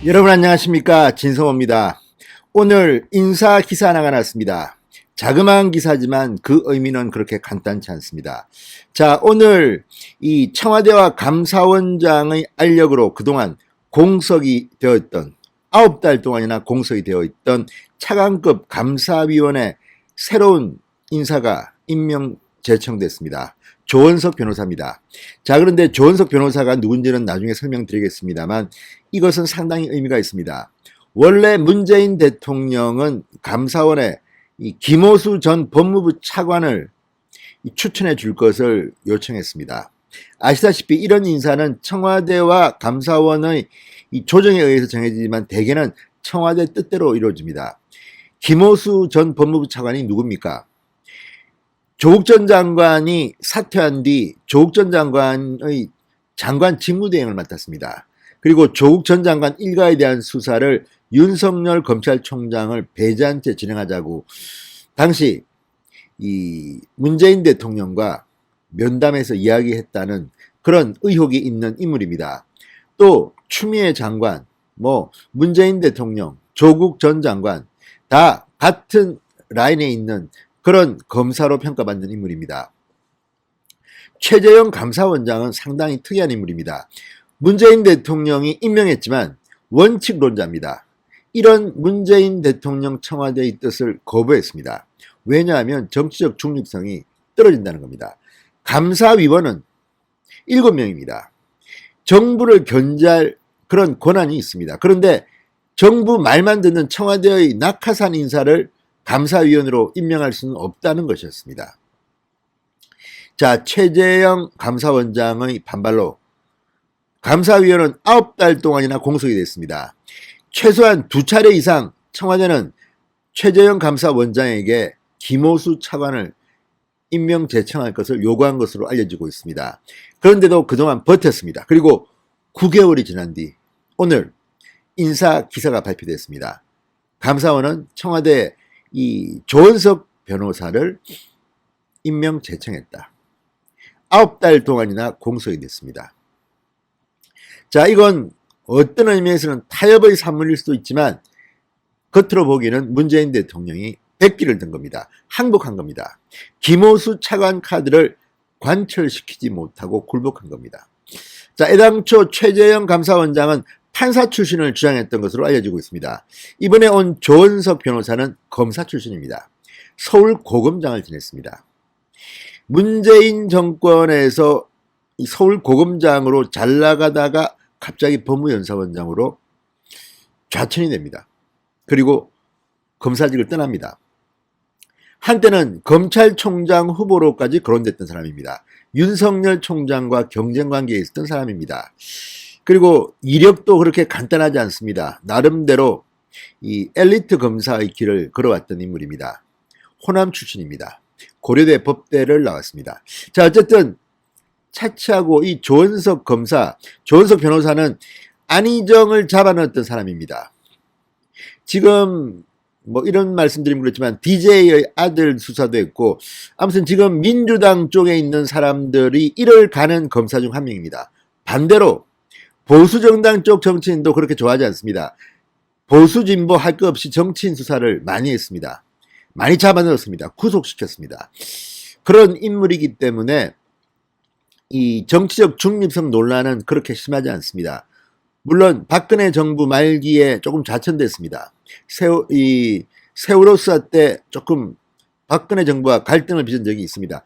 여러분 안녕하십니까, 진성호입니다. 오늘 인사 기사 하나가 났습니다. 자그마한 기사지만 그 의미는 그렇게 간단치 않습니다. 자, 오늘 이 청와대와 감사원장의 알력으로 그동안 공석이 되었던 9달 동안이나 공석이 되어 있던 차관급 감사위원회 새로운 인사가 임명 제청됐습니다. 조원석 변호사입니다. 자, 그런데 조원석 변호사가 누군지는 나중에 설명드리겠습니다만 이것은 상당히 의미가 있습니다. 원래 문재인 대통령은 감사원에 이 김호수 전 법무부 차관을 추천해 줄 것을 요청했습니다. 아시다시피 이런 인사는 청와대와 감사원의 이 조정에 의해서 정해지지만 대개는 청와대 뜻대로 이루어집니다. 김호수 전 법무부 차관이 누굽니까? 조국 전 장관이 사퇴한 뒤 조국 전 장관의 장관 직무대행을 맡았습니다. 그리고 조국 전 장관 일가에 대한 수사를 윤석열 검찰총장을 배제한 채 진행하자고 당시 이 문재인 대통령과 면담에서 이야기했다는 그런 의혹이 있는 인물입니다. 또 추미애 장관, 문재인 대통령, 조국 전 장관 다 같은 라인에 있는 그런 검사로 평가받는 인물입니다. 최재형 감사원장은 상당히 특이한 인물입니다. 문재인 대통령이 임명했지만 원칙론자입니다. 이런 문재인 대통령 청와대의 뜻을 거부했습니다. 왜냐하면 정치적 중립성이 떨어진다는 겁니다. 감사위원은 7명입니다. 정부를 견제할 그런 권한이 있습니다. 그런데 정부 말만 듣는 청와대의 낙하산 인사를 감사위원으로 임명할 수는 없다는 것이었습니다. 자, 최재형 감사원장의 반발로 감사위원은 9달 동안이나 공석이 됐습니다. 최소한 2차례 이상 청와대는 최재형 감사원장에게 김호수 차관을 임명 제청할 것을 요구한 것으로 알려지고 있습니다. 그런데도 그동안 버텼습니다. 그리고 9개월이 지난 뒤 오늘 인사 기사가 발표됐습니다. 감사원은 청와대 이 조원석 변호사를 임명 제청했다. 9달 동안이나 공석이 됐습니다. 자, 이건 어떤 의미에서는 타협의 산물일 수도 있지만 겉으로 보기에는 문재인 대통령이 백기를 든 겁니다. 항복한 겁니다. 김호수 차관 카드를 관철시키지 못하고 굴복한 겁니다. 자, 애당초 최재형 감사원장은 판사 출신을 주장했던 것으로 알려지고 있습니다. 이번에 온 조원석 변호사는 검사 출신입니다. 서울 고검장을 지냈습니다. 문재인 정권에서 서울 고검장으로 잘 나가다가 갑자기 법무연사원장으로 좌천이 됩니다. 그리고 검사직을 떠납니다. 한때는 검찰총장 후보로까지 거론됐던 사람입니다. 윤석열 총장과 경쟁관계에 있었던 사람입니다. 그리고 이력도 그렇게 간단하지 않습니다. 나름대로 이 엘리트 검사의 길을 걸어왔던 인물입니다. 호남 출신입니다. 고려대 법대를 나왔습니다. 자, 어쨌든 차치하고 이 조원석 변호사는 안희정을 잡아넣었던 사람입니다. 지금 이런 말씀드리면 그렇지만 DJ의 아들 수사도 했고 아무튼 지금 민주당 쪽에 있는 사람들이 이를 가는 검사 중 한 명입니다. 반대로 보수정당 쪽 정치인도 그렇게 좋아하지 않습니다. 보수진보 할 것 없이 정치인 수사를 많이 했습니다. 많이 잡아넣었습니다. 구속시켰습니다. 그런 인물이기 때문에 이 정치적 중립성 논란은 그렇게 심하지 않습니다. 물론 박근혜 정부 말기에 조금 좌천됐습니다. 세월호 수사 때 조금 박근혜 정부와 갈등을 빚은 적이 있습니다.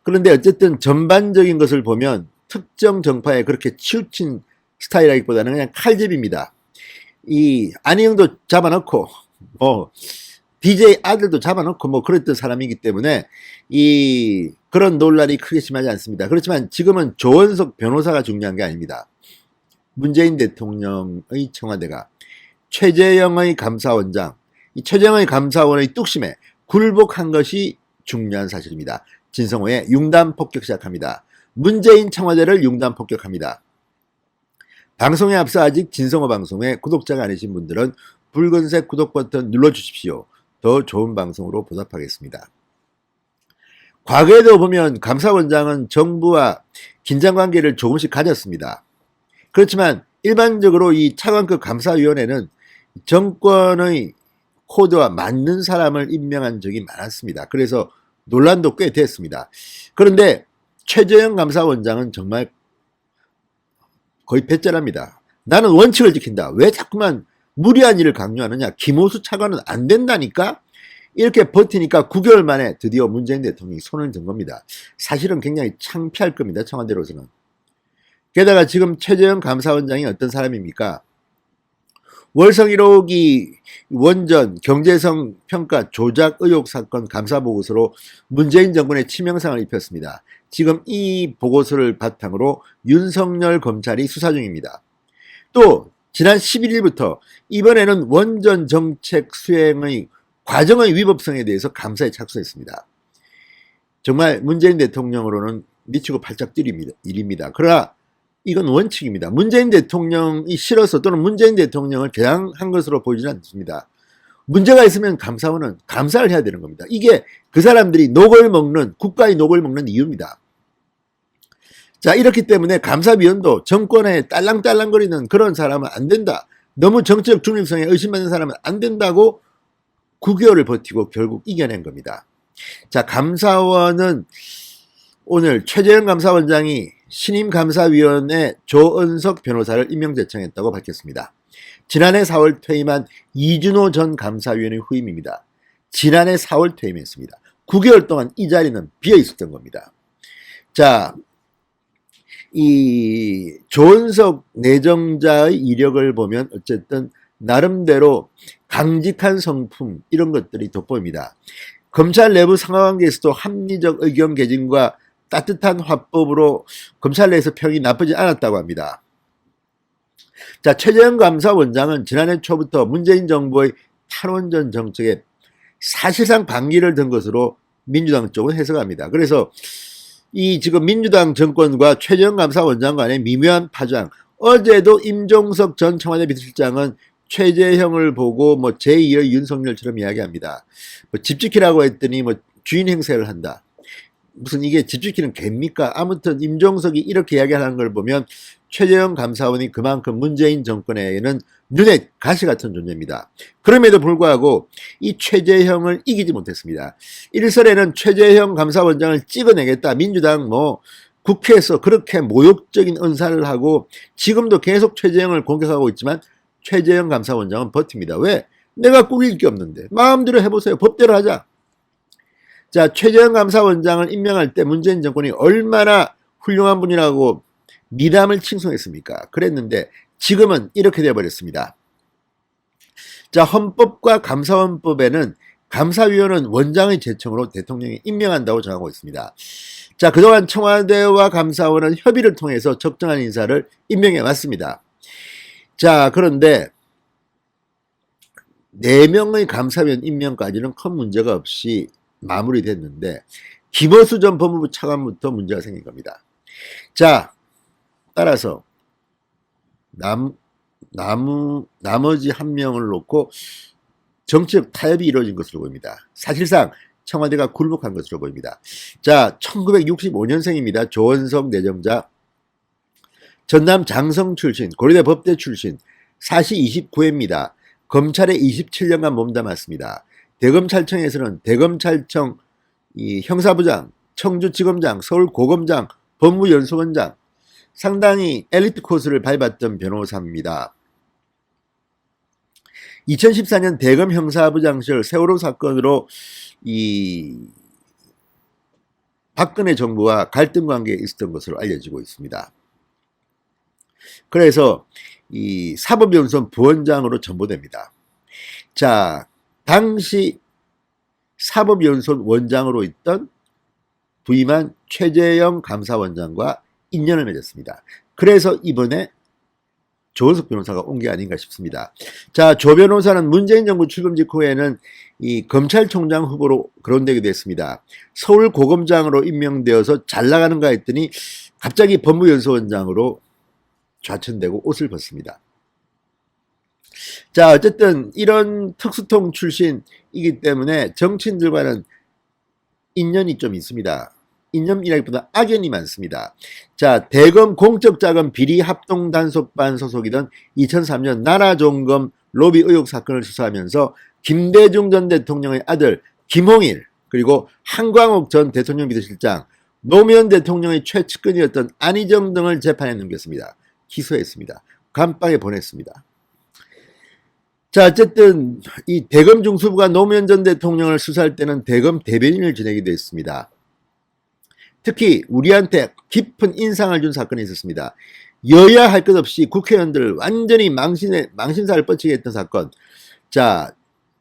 그런데 어쨌든 전반적인 것을 보면 특정 정파에 그렇게 치우친 스타일이라기보다는 그냥 칼집입니다. 이 안희영도 잡아넣고 DJ 아들도 잡아넣고 그랬던 사람이기 때문에 그런 논란이 크게 심하지 않습니다. 그렇지만 지금은 조원석 변호사가 중요한 게 아닙니다. 문재인 대통령의 청와대가 최재형의 감사원장, 이 최재형의 감사원의 뚝심에 굴복한 것이 중요한 사실입니다. 진성호의 융단 폭격 시작합니다. 문재인 청와대를 융단 폭격합니다. 방송에 앞서 아직 진성호 방송에 구독자가 아니신 분들은 붉은색 구독 버튼 눌러주십시오. 더 좋은 방송으로 보답하겠습니다. 과거에도 보면 감사원장은 정부와 긴장관계를 조금씩 가졌습니다. 그렇지만 일반적으로 이 차관급 감사위원회는 정권의 코드와 맞는 사람을 임명한 적이 많았습니다. 그래서 논란도 꽤 됐습니다. 그런데 최재형 감사원장은 정말 거의 배째랍니다. 나는 원칙을 지킨다. 왜 자꾸만 무리한 일을 강요하느냐. 김호수 차관은 안 된다니까. 이렇게 버티니까 9개월 만에 드디어 문재인 대통령이 손을 든 겁니다. 사실은 굉장히 창피할 겁니다. 청와대로서는. 게다가 지금 최재형 감사원장이 어떤 사람입니까? 월성 1호기 원전 경제성 평가 조작 의혹 사건 감사보고서로 문재인 정권의 치명상을 입혔습니다. 지금 이 보고서를 바탕으로 윤석열 검찰이 수사 중입니다. 또 지난 11일부터 이번에는 원전 정책 수행의 과정의 위법성에 대해서 감사에 착수했습니다. 정말 문재인 대통령으로는 미치고 팔짝 뛸 일입니다. 그러나 이건 원칙입니다. 문재인 대통령이 싫어서 또는 문재인 대통령을 개항한 것으로 보이지는 않습니다. 문제가 있으면 감사원은 감사를 해야 되는 겁니다. 이게 그 사람들이 녹을 먹는, 국가의 녹을 먹는 이유입니다. 자, 이렇기 때문에 감사위원도 정권에 딸랑딸랑거리는 그런 사람은 안 된다. 너무 정치적 중립성에 의심받는 사람은 안 된다고 9개월을 버티고 결국 이겨낸 겁니다. 자, 감사원은 오늘 최재형 감사원장이 신임감사위원회 조은석 변호사를 임명 제청했다고 밝혔습니다. 지난해 4월 퇴임한 이준호 전 감사위원의 후임입니다. 지난해 4월 퇴임했습니다. 9개월 동안 이 자리는 비어 있었던 겁니다. 자, 이 조은석 내정자의 이력을 보면 어쨌든 나름대로 강직한 성품 이런 것들이 돋보입니다. 검찰 내부 상하관계에서도 합리적 의견 개진과 따뜻한 화법으로 검찰 내에서 평이 나쁘지 않았다고 합니다. 자, 최재형 감사원장은 지난해 초부터 문재인 정부의 탈원전 정책에 사실상 반기를 든 것으로 민주당 쪽은 해석합니다. 그래서 이 지금 민주당 정권과 최재형 감사원장 간의 미묘한 파장, 어제도 임종석 전 청와대 비서실장은 최재형을 보고 뭐 제2의 윤석열처럼 이야기합니다. 뭐 집 지키라고 했더니 뭐 주인 행세를 한다. 무슨 이게 집 지키는 개입니까? 아무튼 임종석이 이렇게 이야기하는 걸 보면 최재형 감사원이 그만큼 문재인 정권에는 눈에 가시 같은 존재입니다. 그럼에도 불구하고 이 최재형을 이기지 못했습니다. 일설에는 최재형 감사원장을 찍어내겠다. 민주당 뭐 국회에서 그렇게 모욕적인 언사를 하고 지금도 계속 최재형을 공격하고 있지만 최재형 감사원장은 버팁니다. 왜? 내가 꾸길 게 없는데. 마음대로 해보세요. 법대로 하자. 자, 최재형 감사원장을 임명할 때 문재인 정권이 얼마나 훌륭한 분이라고 미담을 칭송했습니까? 그랬는데 지금은 이렇게 되어버렸습니다. 자, 헌법과 감사원법에는 감사위원은 원장의 제청으로 대통령이 임명한다고 정하고 있습니다. 자, 그동안 청와대와 감사원은 협의를 통해서 적정한 인사를 임명해 왔습니다. 자, 그런데 4명의 감사위원 임명까지는 큰 문제가 없이 마무리됐는데 김어수 전 법무부 차관부터 문제가 생긴 겁니다. 자, 따라서 나머지 한 명을 놓고 정치적 타협이 이루어진 것으로 보입니다. 사실상 청와대가 굴복한 것으로 보입니다. 자, 1965년생입니다. 조원석 내정자, 전남 장성 출신, 고려대 법대 출신, 사시 29회입니다. 검찰에 27년간 몸담았습니다. 대검찰청에서는 대검찰청 형사부장, 청주지검장, 서울고검장, 법무연수원장, 상당히 엘리트 코스를 밟았던 변호사입니다. 2014년 대검 형사부장 시절 세월호 사건으로 박근혜 정부와 갈등 관계에 있었던 것으로 알려지고 있습니다. 그래서 이 사법연수원 부원장으로 전보됩니다. 자, 당시 사법연수원 원장으로 있던 부임한 최재형 감사원장과 인연을 맺었습니다. 그래서 이번에 조은석 변호사가 온 게 아닌가 싶습니다. 자, 조 변호사는 문재인 정부 출범 직후에는 이 검찰총장 후보로 거론되게 됐습니다. 서울고검장으로 임명되어서 잘 나가는가 했더니 갑자기 법무연수원장으로 좌천되고 옷을 벗습니다. 자, 어쨌든 이런 특수통 출신이기 때문에 정치인들과는 인연이 좀 있습니다. 이념이라기보다 악연이 많습니다. 자, 대검 공적자금 비리 합동단속반 소속이던 2003년 나라종검 로비 의혹 사건을 수사하면서 김대중 전 대통령의 아들 김홍일, 그리고 한광옥 전 대통령 비서실장, 노무현 대통령의 최측근이었던 안희정 등을 재판에 넘겼습니다. 기소했습니다. 감방에 보냈습니다. 자, 어쨌든 이 대검 중수부가 노무현 전 대통령을 수사할 때는 대검 대변인을 지내기도 했습니다. 특히 우리한테 깊은 인상을 준 사건이 있었습니다. 여야 할 것 없이 국회의원들을 완전히 망신살을 뻗치게 했던 사건. 자,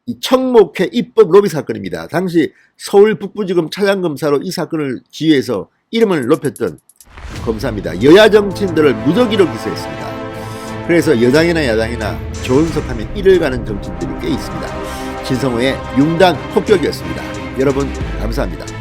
이 청목회 입법 로비 사건입니다. 당시 서울 북부지검 차장검사로 이 사건을 지휘해서 이름을 높였던 검사입니다. 여야 정치인들을 무더기로 기소했습니다. 그래서 여당이나 야당이나 조은석하면 이를 가는 정치인들이 꽤 있습니다. 진성호의 융단 폭격이었습니다. 여러분 감사합니다.